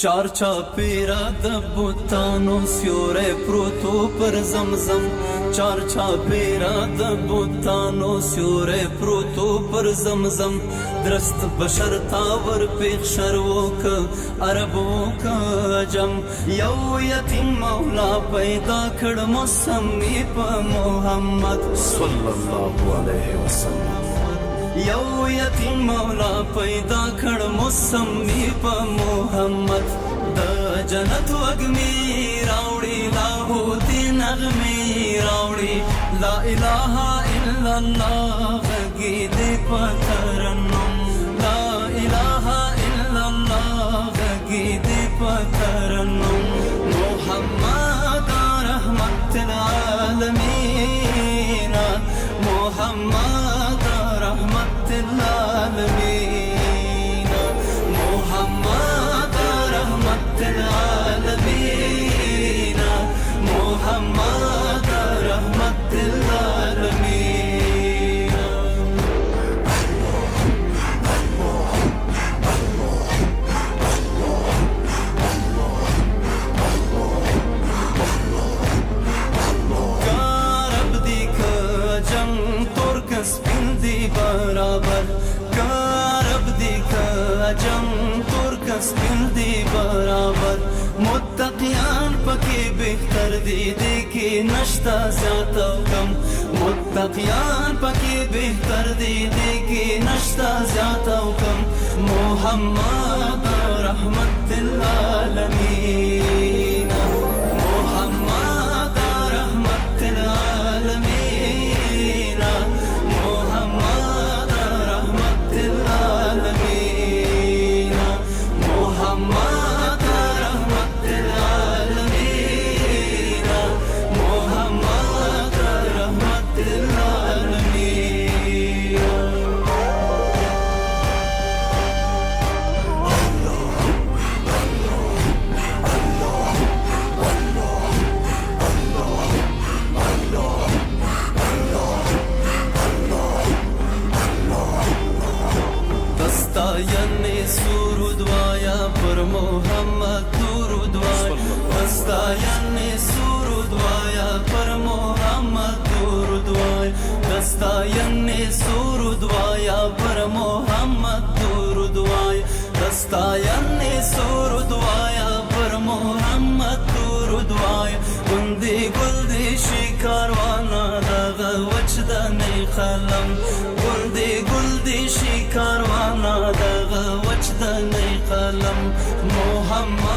چار چاپیرا د بوتانو سیوری پروتو پر زمزم، چار چاپیرا د بوتانو سیوری پروتو پر زمزم. درست بشر تاور پیخ شروع که عربو که عجم، یو یتیم مولا پیدا کړ مسمی په محمد صلی الله علیه وسلم. یو یتیم مولا پیدا کړ مسمی په محمد. د جنت وږمې راوړي لاهوتي نغمې راوړي، لا اله الا الله غږی دې په ترنم، لا اله الا الله غږی دې په ترنم. محمد رحمت العالمین، محمد رحمت العالمین، محمد رحمت العالمین، محمد رحمت العالمین. کارب دی که جنگ ترک سپین دی برابر، کارب دی که جنگ ترک سپین دی برابر. متقیان پکی بہتر دی دیکھی نشتا زیادہ و کم، متقیان پکی بہتر دی دیکھی نشتا زیادہ و کم. محمد رحمت العالمین، محمد رحمت العالمین، محمد رحمت العالمین، محمد رحمت العالمین، محمد رحمت العالمین. دستایان سرود وایا پر محمد درود وایا، دستایان سرود وایا پر محمد درود وایا، دستایان سرود وایا پر محمد درود وایا، دستایان سرود وایا پر محمد درود وایا. گندی گلدی شکاروانا دغه وچدنی قلم، گندی گلدی شکاروانا دغه وچدنی قلم. محمد